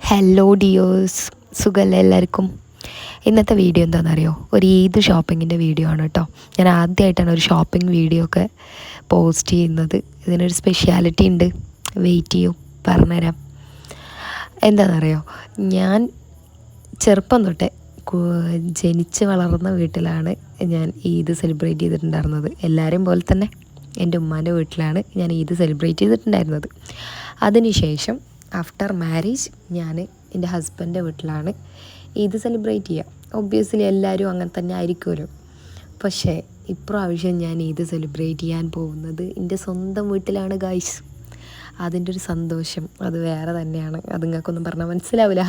Hello dears, സുഖമല്ലേ എല്ലാവർക്കും? ഇന്നത്തെ വീഡിയോ എന്താണെന്നറിയോ? ഒരു ഈദ് ഷോപ്പിങ്ങിൻ്റെ വീഡിയോ ആണ് കേട്ടോ. ഞാൻ ആദ്യമായിട്ടാണ് ഒരു ഷോപ്പിംഗ് വീഡിയോ ഒക്കെ പോസ്റ്റ് ചെയ്യുന്നത്. ഇതിനൊരു സ്പെഷ്യാലിറ്റി ഉണ്ട്, വെയിറ്റ് ചെയ്യൂ, പറഞ്ഞുതരാം. എന്താണെന്നറിയോ, ഞാൻ ചെറുപ്പം തൊട്ടേ ജനിച്ച് വളർന്ന വീട്ടിലാണ് ഞാൻ ഈദ് സെലിബ്രേറ്റ് ചെയ്തിട്ടുണ്ടായിരുന്നത്. എല്ലാവരെയും പോലെ തന്നെ എൻ്റെ ഉമ്മാൻ്റെ വീട്ടിലാണ് ഞാൻ ഈദ് സെലിബ്രേറ്റ് ചെയ്തിട്ടുണ്ടായിരുന്നത്. അതിനുശേഷം ആഫ്റ്റർ മാരേജ് ഞാൻ എൻ്റെ ഹസ്ബൻഡിൻ്റെ വീട്ടിലാണ് ഈദ് സെലിബ്രേറ്റ് ചെയ്യുക. ഒബ്വിയസ്ലി എല്ലാവരും അങ്ങനെ തന്നെ ആയിരിക്കുമല്ലോ. പക്ഷേ ഇപ്രാവശ്യം ഞാൻ ഈദ് സെലിബ്രേറ്റ് ചെയ്യാൻ പോകുന്നത് എൻ്റെ സ്വന്തം വീട്ടിലാണ് ഗൈസ്. അതിൻ്റെ ഒരു സന്തോഷം അത് വേറെ തന്നെയാണ്. അത് നിങ്ങൾക്കൊന്നും പറഞ്ഞാൽ മനസ്സിലാവില്ല.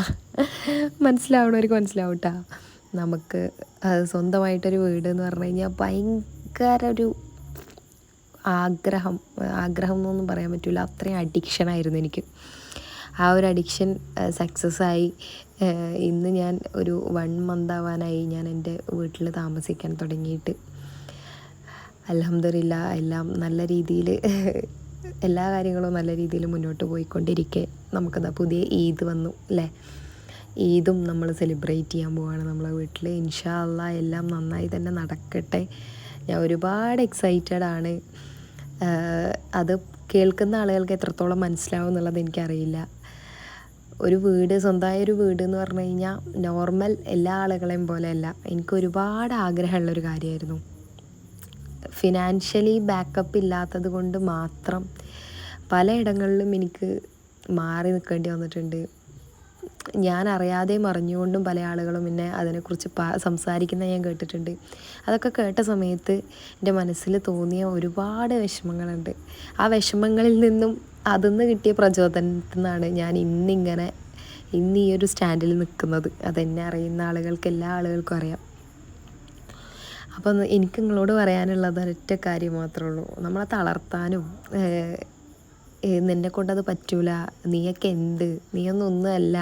മനസ്സിലാവണവർക്ക് മനസ്സിലാവും കേട്ടോ. നമുക്ക് സ്വന്തമായിട്ടൊരു വീട് എന്ന് പറഞ്ഞു കഴിഞ്ഞാൽ ഭയങ്കര ഒരു ആഗ്രഹം എന്നൊന്നും പറയാൻ പറ്റില്ല. അത്രയും അഡിക്ഷനായിരുന്നു എനിക്ക്. ആ ഒരു അഡിക്ഷൻ സക്സസ്സായി. ഇന്ന് ഞാൻ ഒരു 1 month ആവാനായി ഞാൻ എൻ്റെ വീട്ടിൽ താമസിക്കാൻ തുടങ്ങിയിട്ട്. അൽഹംദുലില്ലാ, എല്ലാം നല്ല രീതിയിൽ, എല്ലാ കാര്യങ്ങളും നല്ല രീതിയിൽ മുന്നോട്ട് പോയിക്കൊണ്ടിരിക്കെ നമുക്കതാ പുതിയ ഈദ് വന്നു അല്ലേ. ഈദും നമ്മൾ സെലിബ്രേറ്റ് ചെയ്യാൻ പോവുകയാണ് നമ്മളെ വീട്ടിൽ. ഇൻഷാ അള്ളാ എല്ലാം നന്നായി തന്നെ നടക്കട്ടെ. ഞാൻ ഒരുപാട് എക്സൈറ്റഡ് ആണ്. അത് കേൾക്കുന്ന ആളുകൾക്ക് എത്രത്തോളം മനസ്സിലാവും എന്നുള്ളത് എനിക്കറിയില്ല. ഒരു വീട്, സ്വന്തമായൊരു വീട് എന്ന് പറഞ്ഞു കഴിഞ്ഞാൽ നോർമൽ എല്ലാ ആളുകളെയും പോലെയല്ല. എനിക്ക് ഒരുപാട് ആഗ്രഹമുള്ളൊരു കാര്യമായിരുന്നു. ഫിനാൻഷ്യലി ബാക്കപ്പ് ഇല്ലാത്തത് കൊണ്ട് മാത്രം പലയിടങ്ങളിലും എനിക്ക് മാറി നിൽക്കേണ്ടി വന്നിട്ടുണ്ട്. ഞാൻ അറിയാതെയും അറിഞ്ഞുകൊണ്ടും പല ആളുകളും എന്നെ അതിനെക്കുറിച്ച് സംസാരിക്കുന്നത് ഞാൻ കേട്ടിട്ടുണ്ട്. അതൊക്കെ കേട്ട സമയത്ത് എൻ്റെ മനസ്സിൽ തോന്നിയ ഒരുപാട് വിഷമങ്ങളുണ്ട്. ആ വിഷമങ്ങളിൽ നിന്നും അതിന്ന് കിട്ടിയ പ്രചോദനത്തിൽ നിന്നാണ് ഞാൻ ഇന്ന് ഈ ഒരു സ്റ്റാൻഡിൽ നിൽക്കുന്നത്. അതെന്നെ അറിയുന്ന ആളുകൾക്ക്, എല്ലാ ആളുകൾക്കും അറിയാം. അപ്പം എനിക്ക് നിങ്ങളോട് പറയാനുള്ളത് ഒരൊറ്റ കാര്യം മാത്രമേ ഉള്ളൂ. നമ്മളെ തളർത്താനും നിന്നെ കൊണ്ടത് പറ്റൂല, നീയൊക്കെ നീയൊന്നൊന്നുമല്ല,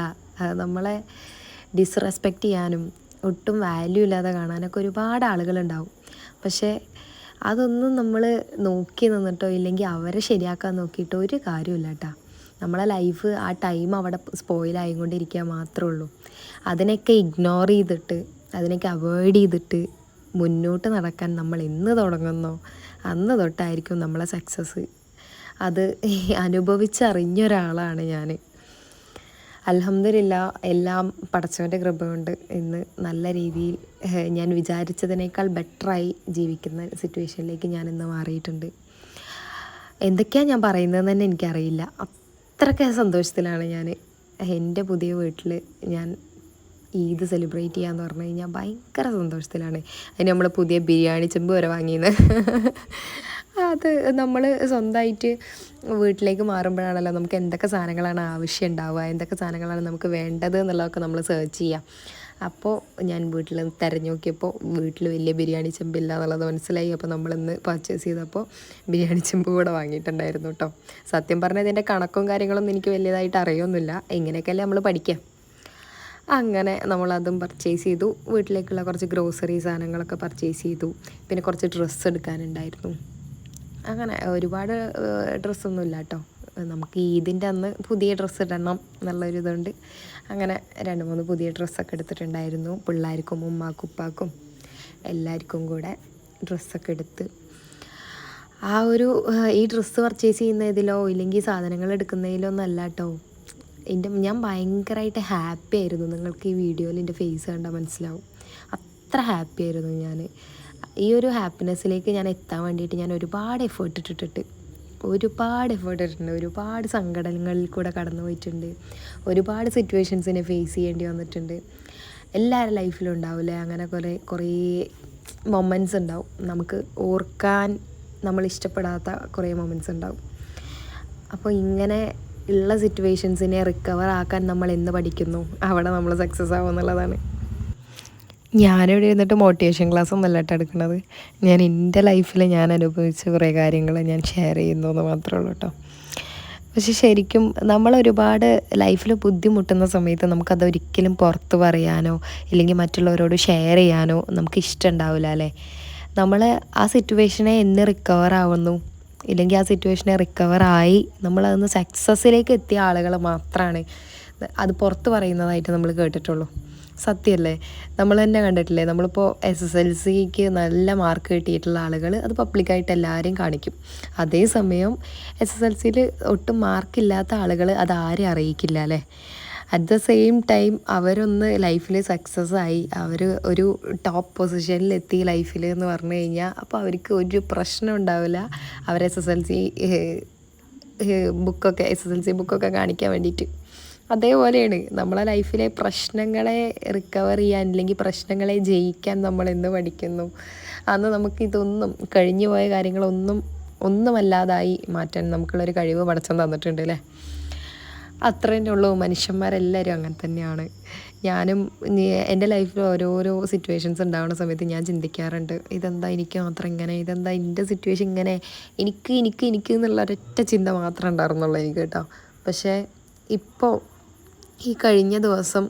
നമ്മളെ ഡിസ്റെസ്പെക്റ്റ് ചെയ്യാനും ഒട്ടും വാല്യൂ ഇല്ലാതെ കാണാനൊക്കെ ഒരുപാട് ആളുകളുണ്ടാവും. പക്ഷേ അതൊന്നും നമ്മൾ നോക്കി നിന്നിട്ടോ ഇല്ലെങ്കിൽ അവരെ ശരിയാക്കാൻ നോക്കിയിട്ടോ ഒരു കാര്യമില്ല കേട്ടോ. നമ്മളെ ലൈഫ് ആ ടൈം അവിടെ സ്പോയിലായിക്കൊണ്ടിരിക്കുക മാത്രമേ ഉള്ളൂ. അതിനൊക്കെ ഇഗ്നോർ ചെയ്തിട്ട്, അതിനൊക്കെ അവോയ്ഡ് ചെയ്തിട്ട് മുന്നോട്ട് നടക്കാൻ നമ്മൾ എന്ന് തുടങ്ങുന്നോ അന്ന് തൊട്ടായിരിക്കും നമ്മളെ സക്സസ്. അത് അനുഭവിച്ചറിഞ്ഞൊരാളാണ് ഞാൻ. അൽഹംദുലില്ലാ, എല്ലാം പടച്ചവൻ്റെ കൃപ കൊണ്ട് ഇന്ന് നല്ല രീതിയിൽ ഞാൻ വിചാരിച്ചതിനേക്കാൾ ബെറ്ററായി ജീവിക്കുന്ന സിറ്റുവേഷനിലേക്ക് ഞാൻ ഇന്ന് മാറിയിട്ടുണ്ട്. എന്തൊക്കെയാണ് ഞാൻ പറയുന്നതെന്ന് തന്നെ എനിക്കറിയില്ല. അത്രയ്ക്ക് സന്തോഷത്തിലാണ് ഞാൻ. എൻ്റെ പുതിയ വീട്ടിൽ ഞാൻ ഈദ് സെലിബ്രേറ്റ് ചെയ്യാന്ന് പറഞ്ഞു കഴിഞ്ഞാൽ ഭയങ്കര സന്തോഷത്തിലാണ്. അതിന് നമ്മൾ പുതിയ ബിരിയാണി ചെമ്പ് വരെ വാങ്ങിയെന്ന്. അത് നമ്മൾ സ്വന്തമായിട്ട് വീട്ടിലേക്ക് മാറുമ്പോഴാണല്ലോ നമുക്ക് എന്തൊക്കെ സാധനങ്ങളാണ് ആവശ്യം ഉണ്ടാവുക, എന്തൊക്കെ സാധനങ്ങളാണ് നമുക്ക് വേണ്ടത് എന്നുള്ളതൊക്കെ നമ്മൾ സെർച്ച് ചെയ്യാം. അപ്പോൾ ഞാൻ വീട്ടിൽ തിരഞ്ഞു നോക്കിയപ്പോൾ വീട്ടിൽ വലിയ ബിരിയാണി ചെമ്പില്ല എന്നുള്ളത് മനസ്സിലായി. അപ്പോൾ നമ്മളിന്ന് പർച്ചേസ് ചെയ്തപ്പോൾ ബിരിയാണി ചെമ്പ് കൂടെ വാങ്ങിയിട്ടുണ്ടായിരുന്നു കേട്ടോ. സത്യം പറഞ്ഞാൽ ഇതിൻ്റെ കണക്കും കാര്യങ്ങളൊന്നും എനിക്ക് വലിയതായിട്ട് അറിയൊന്നുമില്ല. എങ്ങനെയൊക്കെയല്ലേ നമ്മൾ പഠിക്കാം. അങ്ങനെ നമ്മളതും പർച്ചേസ് ചെയ്തു. വീട്ടിലേക്കുള്ള കുറച്ച് ഗ്രോസറി സാധനങ്ങളൊക്കെ പർച്ചേസ് ചെയ്തു. പിന്നെ കുറച്ച് ഡ്രസ്സ് എടുക്കാനുണ്ടായിരുന്നു. അങ്ങനെ ഒരുപാട് ഡ്രസ്സൊന്നുമില്ല കേട്ടോ. നമുക്ക് ഈദിൻ്റെ അന്ന് പുതിയ ഡ്രസ്സ് ഇടണം എന്നുള്ളൊരിതുണ്ട്. അങ്ങനെ 2-3 പുതിയ ഡ്രസ്സൊക്കെ എടുത്തിട്ടുണ്ടായിരുന്നു. പിള്ളേർക്കും ഉമ്മാക്കും ഉപ്പാക്കും എല്ലാവർക്കും കൂടെ ഡ്രസ്സൊക്കെ എടുത്ത് ഈ ഡ്രസ്സ് പർച്ചേസ് ചെയ്യുന്നതിലോ ഇല്ലെങ്കിൽ സാധനങ്ങൾ എടുക്കുന്നതിലോ ഒന്നല്ല കേട്ടോ. ഞാൻ ഭയങ്കരമായിട്ട് ഹാപ്പി ആയിരുന്നു. നിങ്ങൾക്ക് ഈ വീഡിയോയിൽ എൻ്റെ ഫേസ് കണ്ടാൽ മനസ്സിലാവും. അത്ര ഹാപ്പി ആയിരുന്നു ഞാൻ. ഈ ഒരു ഹാപ്പിനെസ്സിലേക്ക് ഞാൻ എത്താൻ വേണ്ടിയിട്ട് ഞാൻ ഒരുപാട് എഫേർട്ട് ഇട്ടിട്ടുണ്ട്. ഒരുപാട് സങ്കടങ്ങളിൽ കൂടെ കടന്നു പോയിട്ടുണ്ട്. ഒരുപാട് സിറ്റുവേഷൻസിനെ ഫേസ് ചെയ്യേണ്ടി വന്നിട്ടുണ്ട്. എല്ലാവരുടെ ലൈഫിലും ഉണ്ടാവില്ലേ അങ്ങനെ കുറേ മൊമെൻറ്റ്സ് ഉണ്ടാവും. നമുക്ക് ഓർക്കാൻ നമ്മൾ ഇഷ്ടപ്പെടാത്ത കുറേ മൊമെൻറ്റ്സ് ഉണ്ടാവും. അപ്പോൾ ഇങ്ങനെ ഉള്ള സിറ്റുവേഷൻസിനെ റിക്കവർ ആക്കാൻ നമ്മൾ എന്ന് പഠിക്കുന്നു അവിടെ നമ്മൾ സക്സസ് ആവും എന്നുള്ളതാണ്. ഞാനിവിടെ ഇരുന്നിട്ട് മോട്ടിവേഷൻ ക്ലാസ് ഒന്നല്ല കേട്ടോ എടുക്കുന്നത്. ഞാൻ എൻ്റെ ലൈഫിൽ ഞാൻ അനുഭവിച്ച കുറേ കാര്യങ്ങൾ ഞാൻ ഷെയർ ചെയ്യുന്നു എന്ന് മാത്രമേ ഉള്ളൂ കേട്ടോ. പക്ഷെ ശരിക്കും നമ്മളൊരുപാട് ലൈഫിൽ ബുദ്ധിമുട്ടുന്ന സമയത്ത് നമുക്കതൊരിക്കലും പുറത്ത് പറയാനോ ഇല്ലെങ്കിൽ മറ്റുള്ളവരോട് ഷെയർ ചെയ്യാനോ നമുക്ക് ഇഷ്ടമുണ്ടാവില്ല അല്ലേ. നമ്മൾ ആ സിറ്റുവേഷനെ എന്ന് റിക്കവർ ആവുന്നു ഇല്ലെങ്കിൽ ആ സിറ്റുവേഷനെ റിക്കവറായി നമ്മളതൊന്ന് സക്സസ്സിലേക്ക് എത്തിയ ആളുകൾ മാത്രമാണ് അത് പുറത്ത് പറയുന്നതായിട്ട് നമ്മൾ കേട്ടിട്ടുള്ളൂ. സത്യമല്ലേ? നമ്മൾ തന്നെ കണ്ടിട്ടില്ലേ? നമ്മളിപ്പോൾ SSLCക്ക് നല്ല മാർക്ക് കിട്ടിയിട്ടുള്ള ആളുകൾ അത് പബ്ലിക്കായിട്ട് എല്ലാവരെയും കാണിക്കും. അതേസമയം SSLCയിൽ ഒട്ടും മാർക്കില്ലാത്ത ആളുകൾ അത് ആരെയും അറിയിക്കില്ല അല്ലേ? അറ്റ് ദ സെയിം ടൈം അവരൊന്ന് ലൈഫിൽ സക്സസ് ആയി, അവർ ഒരു ടോപ്പ് പൊസിഷനിലെത്തി ലൈഫിൽ എന്ന് പറഞ്ഞു കഴിഞ്ഞാൽ അപ്പോൾ അവർക്ക് ഒരു പ്രശ്നം ഉണ്ടാവില്ല. അവർ SSLC ബുക്കൊക്കെ കാണിക്കാൻ വേണ്ടിയിട്ട്. അതേപോലെയാണ് നമ്മളെ ലൈഫിലെ പ്രശ്നങ്ങളെ റിക്കവർ ചെയ്യാൻ അല്ലെങ്കിൽ പ്രശ്നങ്ങളെ ജയിക്കാൻ നമ്മൾ എന്ന് പഠിക്കുന്നു അന്ന് നമുക്ക് ഇതൊന്നും കഴിഞ്ഞു പോയ ഒന്നുമല്ലാതായി മാറ്റാൻ നമുക്കുള്ളൊരു കഴിവ് പടച്ചോൻ തന്നിട്ടുണ്ട് അല്ലേ? അത്രയേ ഉള്ളൂ. മനുഷ്യന്മാരെല്ലാവരും അങ്ങനെ തന്നെയാണ്. ഞാനും എൻ്റെ ലൈഫിൽ ഓരോരോ സിറ്റുവേഷൻസ് ഉണ്ടാകുന്ന സമയത്ത് ഞാൻ ചിന്തിക്കാറുണ്ട്, ഇതെന്താ എനിക്ക് മാത്രം ഇങ്ങനെ, ഇതെന്താ എൻ്റെ സിറ്റുവേഷൻ ഇങ്ങനെ, എനിക്ക് എന്നുള്ള ഒരൊറ്റ ചിന്ത മാത്രമേ ഉണ്ടായിരുന്നുള്ളൂ എനിക്ക് കേട്ടോ. പക്ഷേ ഇപ്പോൾ ഈ കഴിഞ്ഞ ദിവസം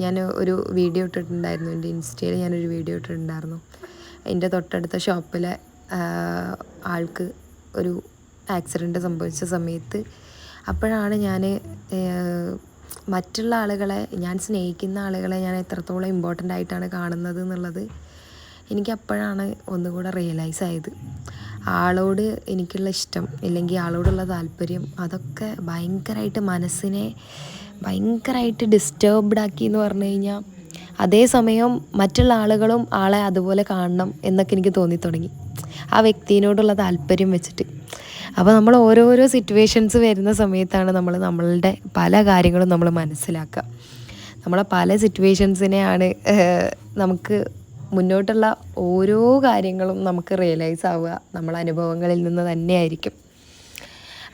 ഞാൻ ഒരു വീഡിയോ ഇട്ടിട്ടുണ്ടായിരുന്നു, എൻ്റെ ഇൻസ്റ്റയിൽ ഞാനൊരു വീഡിയോ ഇട്ടിട്ടുണ്ടായിരുന്നു. എൻ്റെ തൊട്ടടുത്ത ഷോപ്പിലെ ആൾക്ക് ഒരു ആക്സിഡൻറ്റ് സംഭവിച്ച സമയത്ത് അപ്പോഴാണ് ഞാൻ മറ്റുള്ള ആളുകളെ, ഞാൻ സ്നേഹിക്കുന്ന ആളുകളെ ഞാൻ എത്രത്തോളം ഇമ്പോർട്ടൻ്റ് ആയിട്ടാണ് കാണുന്നത് എന്നുള്ളത് എനിക്ക് അപ്പോഴാണ് ഒന്നുകൂടെ റിയലൈസ് ആയത്. ആളോട് എനിക്കുള്ള ഇഷ്ടം അല്ലെങ്കിൽ ആളോടുള്ള താല്പര്യം അതൊക്കെ ഭയങ്കരമായിട്ട് മനസ്സിനെ ഭയങ്കരമായിട്ട് ഡിസ്റ്റർബ്ഡ് ആക്കി എന്ന് പറഞ്ഞു കഴിഞ്ഞാൽ, അതേസമയം മറ്റുള്ള ആളുകളും ആളെ അതുപോലെ കാണണം എന്നൊക്കെ എനിക്ക് തോന്നിത്തുടങ്ങി ആ വ്യക്തിയോടുള്ള താല്പര്യം വെച്ചിട്ട്. അപ്പോൾ നമ്മൾ ഓരോരോ സിറ്റുവേഷൻസ് വരുന്ന സമയത്താണ് നമ്മളുടെ പല കാര്യങ്ങളും നമ്മൾ മനസ്സിലാക്കുക. നമ്മളെ പല സിറ്റുവേഷൻസിനെയാണ് നമുക്ക് മുന്നോട്ടുള്ള ഓരോ കാര്യങ്ങളും നമുക്ക് റിയലൈസ് ആവുക നമ്മളെ അനുഭവങ്ങളിൽ നിന്ന് തന്നെയായിരിക്കും.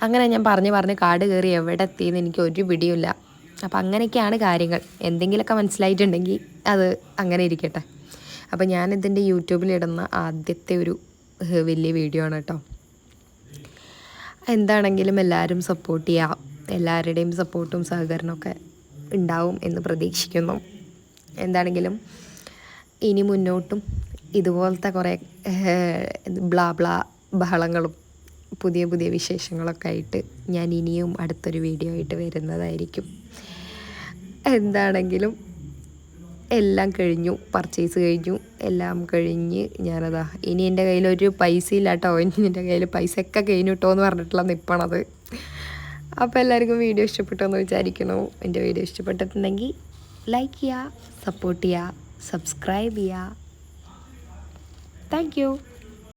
അങ്ങനെ ഞാൻ പറഞ്ഞ് കാട് കയറി എവിടെ എത്തിയെന്ന് എനിക്ക് ഒരു പിടിയില്ല. അപ്പോൾ അങ്ങനെയൊക്കെയാണ് കാര്യങ്ങൾ. എന്തെങ്കിലുമൊക്കെ മനസ്സിലായിട്ടുണ്ടെങ്കിൽ അത് അങ്ങനെ ഇരിക്കട്ടെ. അപ്പോൾ ഞാനിതിൻ്റെ യൂട്യൂബിലിടുന്ന ആദ്യത്തെ ഒരു വലിയ വീഡിയോ ആണ് കേട്ടോ. എന്താണെങ്കിലും എല്ലാവരും സപ്പോർട്ട് ചെയ്യുക. എല്ലാവരുടെയും സപ്പോർട്ടും സഹകരണമൊക്കെ ഉണ്ടാവും എന്ന് പ്രതീക്ഷിക്കുന്നു. എന്താണെങ്കിലും ഇനി മുന്നോട്ടും ഇതുപോലത്തെ കുറേ ബഹളങ്ങളും പുതിയ വിശേഷങ്ങളൊക്കെ ആയിട്ട് ഞാൻ ഇനിയും അടുത്തൊരു വീഡിയോ ആയിട്ട് വരുന്നതായിരിക്കും. എന്താണെങ്കിലും എല്ലാം കഴിഞ്ഞു, പർച്ചേസ് കഴിഞ്ഞു, എല്ലാം കഴിഞ്ഞ് ഞാനതാ ഇനി എൻ്റെ കയ്യിലൊരു പൈസ ഇല്ല കേട്ടോ. ഇനി എൻ്റെ കയ്യിൽ പൈസയൊക്കെ കഴിഞ്ഞു കേട്ടോ എന്ന് പറഞ്ഞിട്ടുള്ള നിൽപ്പണത്. അപ്പോൾ എല്ലാവർക്കും വീഡിയോ ഇഷ്ടപ്പെട്ടെന്ന് വിചാരിക്കണു. എൻ്റെ വീഡിയോ ഇഷ്ടപ്പെട്ടിട്ടുണ്ടെങ്കിൽ ലൈക്ക് ചെയ്യുക, സപ്പോർട്ട് ചെയ്യുക, സബ്സ്ക്രൈബ് ചെയ്യുക. Thank you.